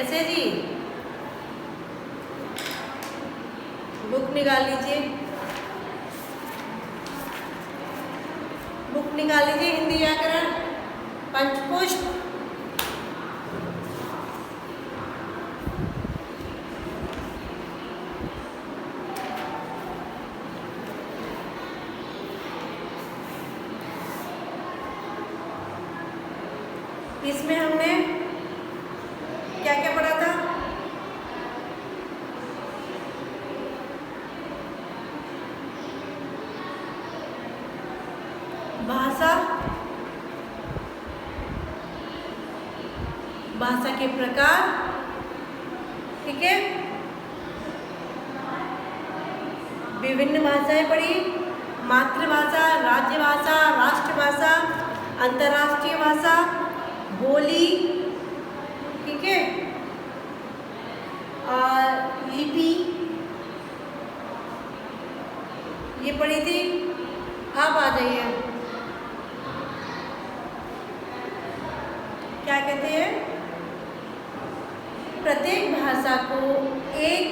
कैसे जी? बुक निकाल लीजिए, बुक निकाल लीजिए। हिंदी व्याकरण पंचपुष्प। इसमें हमने क्या क्या पढ़ा था? भाषा, भाषा के प्रकार, ठीक है। विभिन्न भाषाएं पढ़ी, मातृभाषा, राज्य भाषा, राष्ट्रभाषा, अंतर्राष्ट्रीय भाषा, बोली, ठीक है, और लिपि ये पढ़ी थी। आप आ जाइए, क्या कहते हैं, प्रत्येक भाषा को एक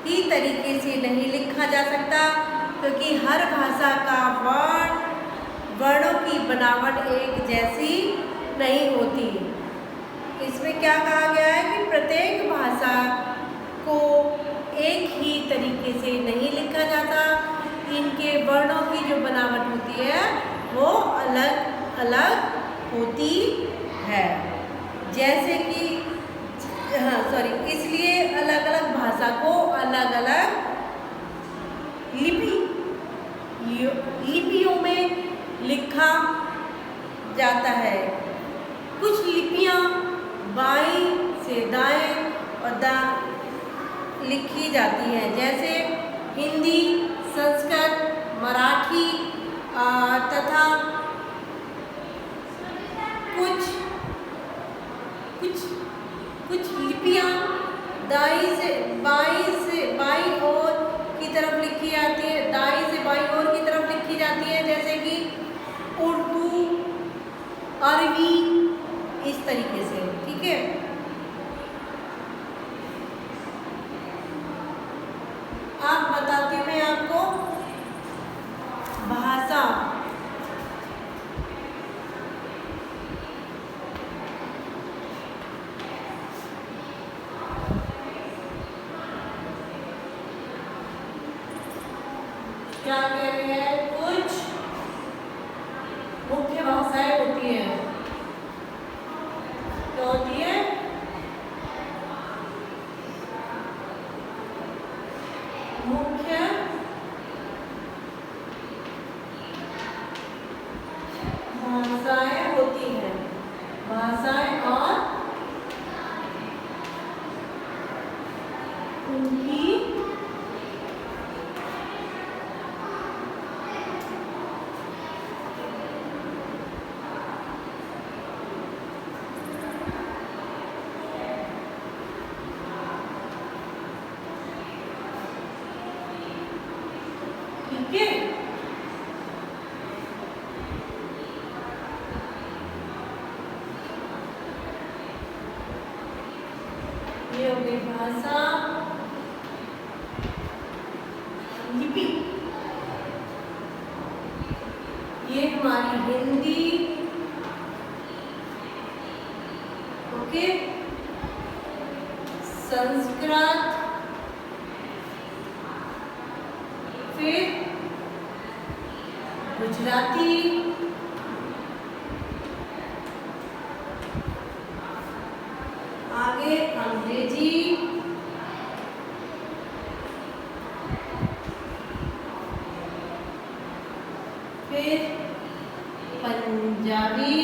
ही तरीके से नहीं लिखा जा सकता, क्योंकि हर भाषा का वर्णों की बनावट एक जैसी नहीं होती। इसमें क्या कहा गया है कि प्रत्येक भाषा को एक ही तरीके से नहीं लिखा जाता, इनके वर्णों की जो बनावट होती है वो अलग अलग होती है। जैसे कि इसलिए अलग अलग भाषा को अलग अलग लिपियों में लिखा जाता है। कुछ लिपियां बाएं से दाएं और लिखी जाती हैं, जैसे हिंदी, संस्कृत, मराठी तथा कुछ लिपियां दाईं से बाईं ओर की तरफ लिखी जाती है, दाईं से बाईं ओर की तरफ लिखी जाती है, जैसे कि उर्दू, अरबी, इस तरीके से, ठीक है। आप बताती हूँ मैं आपको भाषा। क्या कह रहे हैं, कुछ मुख्य भाषाएं होती हैं। क्या होती है? मुख्य भाषाएं होती हैं, भाषाएं और उनकी ठीक है। ये हो गई भाषा। लिपि, ये हमारी हिंदी, ओके, संस्कृत, फिर गुजराती, आगे अंग्रेजी, फिर पंजाबी,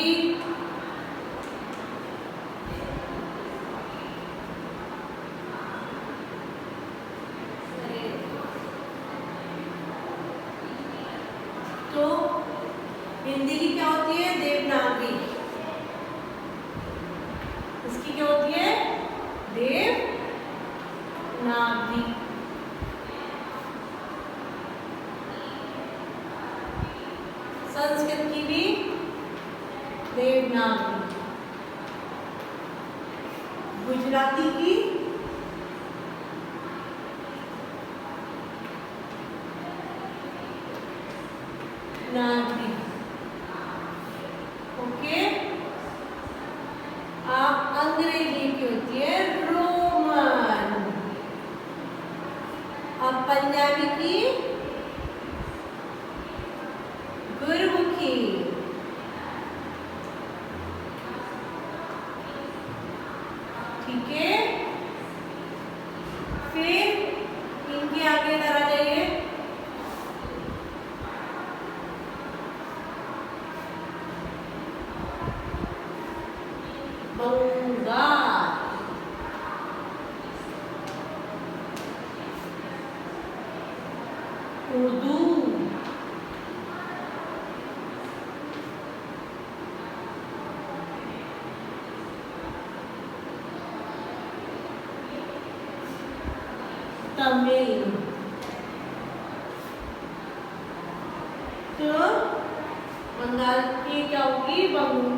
तो हिंदी की क्या होती है, देवनागरी। इसकी क्या होती है, देवनागरी। संस्कृत की भी देवनागरी। गुजराती की नागरी। ओके, अंग्रेजी की होती है रोमन। अब पंजाबी की गुरमुखी। ठीक है, फिर इनके आगे इधर आ जाइए। बंगाल, उर्दू, तमिल। तो बंगाल की क्या होगी? बंगाली।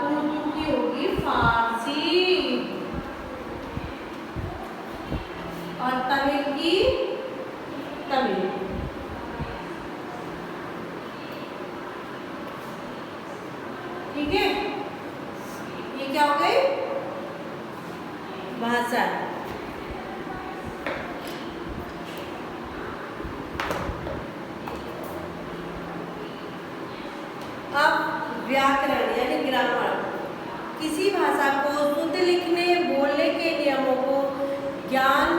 उर्दू की होगी फारसी। और तमिल की तमिल। ठीक है, ये क्या हो गई? भाषा। अब व्याकरण यानी ग्रामर। किसी भाषा को शुद्ध लिखने बोलने के नियमों को ज्ञान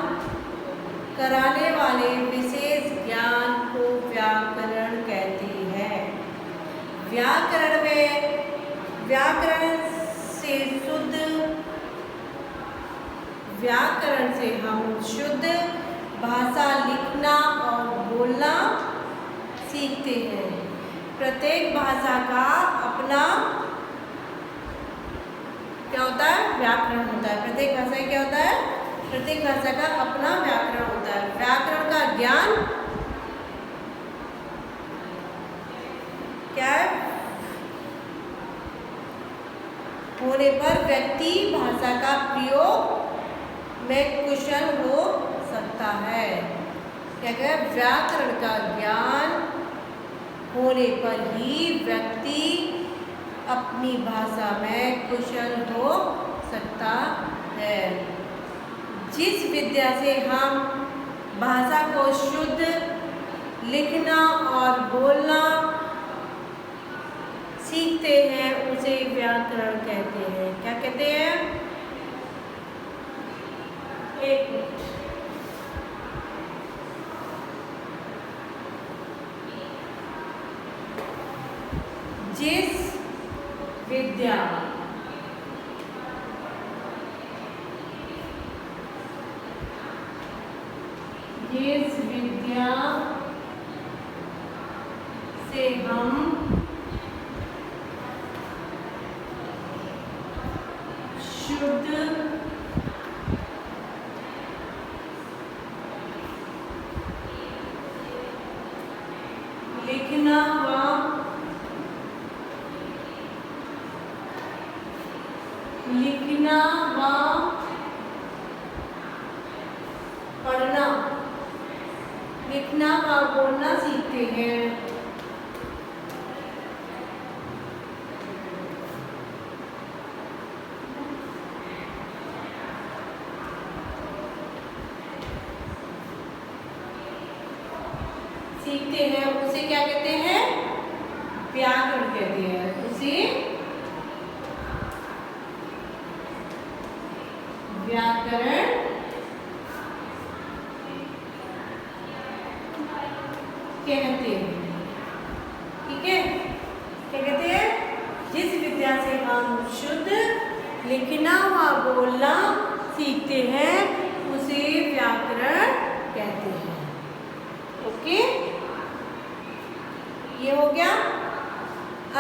कराने वाले विशेष ज्ञान को व्याकरण कहते हैं। व्याकरण से हम शुद्ध भाषा लिखना और बोलना सीखते हैं। प्रत्येक भाषा का अपना क्या होता है? व्याकरण होता है। प्रत्येक भाषा का क्या होता है? प्रत्येक भाषा का अपना व्याकरण होता है। व्याकरण का ज्ञान क्या है? होने पर व्यक्ति भाषा का प्रयोग में कुशल हो सकता है। क्या है? व्याकरण का ज्ञान होने पर ही व्यक्ति अपनी भाषा में कुशल हो सकता है। जिस विद्या से हम भाषा को शुद्ध लिखना और बोलना सीखते हैं उसे व्याकरण कहते हैं। क्या कहते हैं? एक मिनट। जिस विद्या से हम शुद्ध लिखना व पढ़ना, लिखना व बोलना सीखते हैं। उसे क्या कहते हैं? व्याकरण कहते हैं। उसे व्याकरण कहते हैं। ठीक है, क्या कहते हैं? जिस विद्या से हम शुद्ध लिखना व बोलना सीखते हैं उसे व्याकरण कहते हैं। ओके, ये हो गया।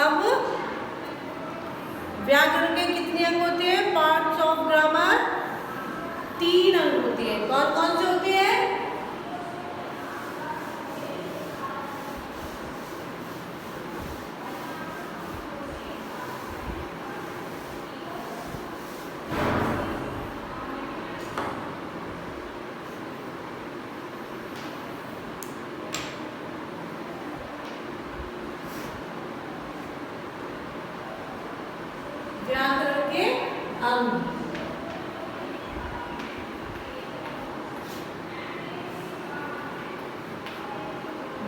अब व्याकरण के कितने अंग होते हैं? पार्ट्स ऑफ ग्रामर 3 अंग होते हैं। कौन कौन से होते हैं? अंग।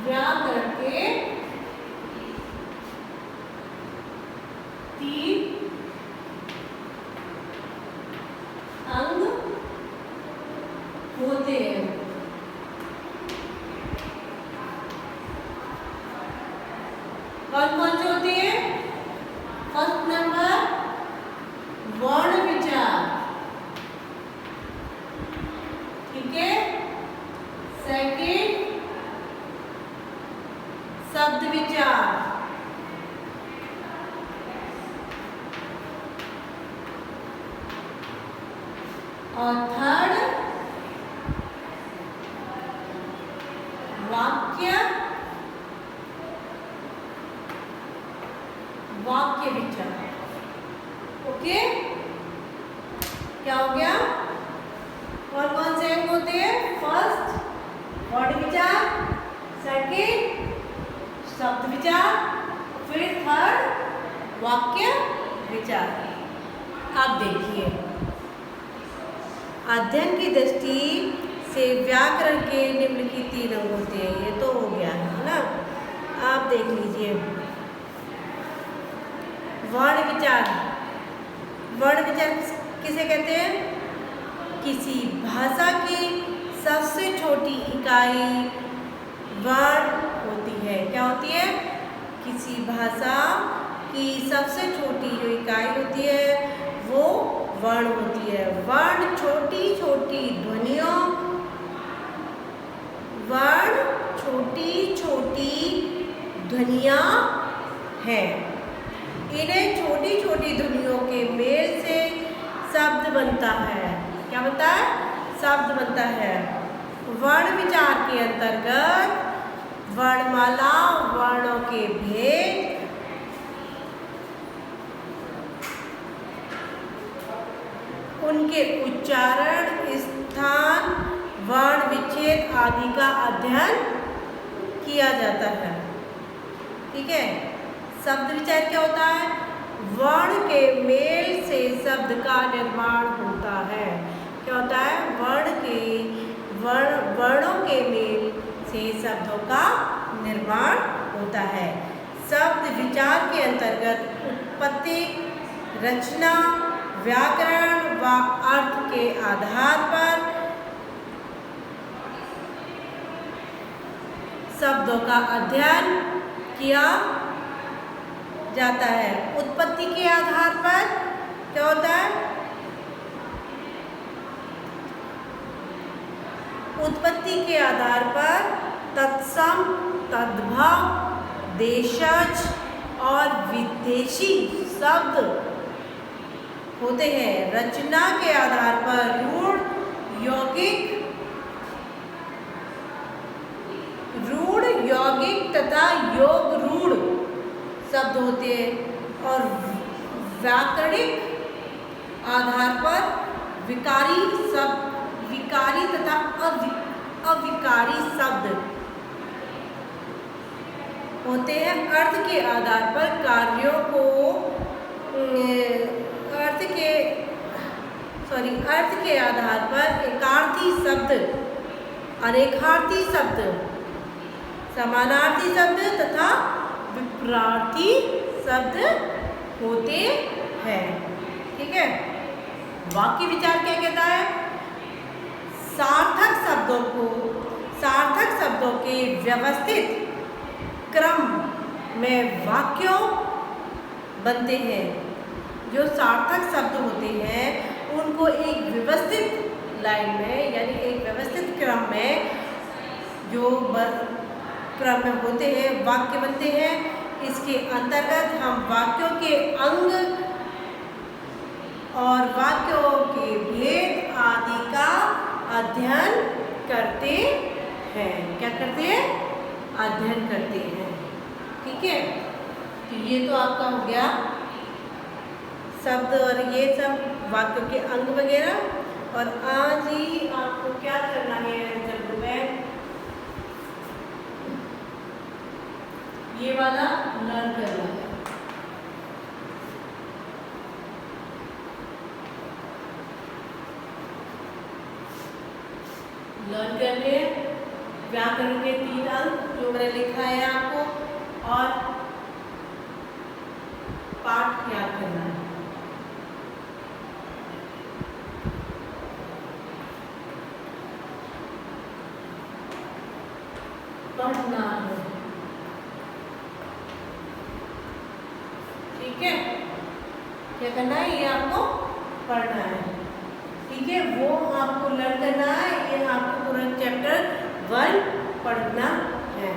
व्याकरण के 3 अंग होते हैं। कौन कौन से होते हैं? फर्स्ट नंबर वर्ण विचार, ठीक है। सेकंड शब्द विचार, और थर्ड वाक्य विचार। ओके, क्या हो गया? कौन कौन से अंग होते हैं? फर्स्ट वर्ण विचार, सेकंड शब्द विचार, फिर थर्ड वाक्य विचार। अब देखिए, अध्ययन की दृष्टि से व्याकरण के निम्नलिखित 3 अंग होते हैं। ये तो हो गया है ना। आप देख लीजिए, वर्ण विचार। वर्ण विचार किसे कहते हैं? किसी भाषा की सबसे छोटी इकाई वर्ण होती है। क्या होती है? किसी भाषा की सबसे छोटी जो इकाई होती है वो वर्ण होती है। वर्ण छोटी छोटी ध्वनियों, वर्ण छोटी छोटी ध्वनियाँ हैं। इन्हें छोटी छोटी ध्वनियों के मेल से शब्द बनता है। क्या बनता है? शब्द बनता है। वर्ण विचार के अंतर्गत वर्णमाला, वर्णों के भेद, उनके उच्चारण, स्थान, वर्ण विच्छेद आदि का अध्ययन किया जाता है। ठीक है। शब्द विचार क्या होता है? वर्ण के मेल से शब्द का निर्माण होता है। क्या होता है? वर्णों के मेल से शब्दों का निर्माण होता है। शब्द विचार के अंतर्गत उत्पत्ति, रचना, व्याकरण व अर्थ के आधार पर शब्दों का अध्ययन किया जाता है। उत्पत्ति के आधार पर क्या होता है? उत्पत्ति के आधार पर तत्सम, तद्भव, देशज और विदेशी शब्द होते हैं। रचना के आधार पर रूढ़, यौगिक तथा योग रूढ़ शब्द होते हैं। और व्याकरणिक आधार पर विकारी तथा अविकारी शब्द होते हैं। अर्थ के आधार पर कार्यों को अर्थ के आधार पर एकार्थी शब्द, अनेकार्थी शब्द, समानार्थी शब्द तथा विपरीतार्थी शब्द होते हैं। ठीक है। वाक्य विचार क्या कहता है? सार्थक शब्दों के व्यवस्थित क्रम में वाक्यों बनते हैं। जो सार्थक शब्द होते हैं उनको एक व्यवस्थित लाइन में, यानी एक व्यवस्थित क्रम में जो क्रम में होते हैं वाक्य बनते हैं। इसके अंतर्गत हम वाक्यों के अंग और वाक्यों के भेद आदि का अध्ययन करते हैं। क्या करते हैं? अध्ययन करते हैं। ठीक है। तो ये तो आपका हो गया शब्द और ये सब वाक्यों के अंग वगैरह। और आज ही आपको क्या करना है रिजल्ट में? ये वाला लर्न करना है। लर्न कर रहे हैं। व्याकरण के 3 अंक जो मैंने लिखा है आपको, और पाठ याद करना है। पढ़ना है, ठीक है। क्या करना है, ये आपको पढ़ना है, ठीक है। वो आपको लर्न करना है, ये आपको पूरा चैप्टर 1 पढ़ना है।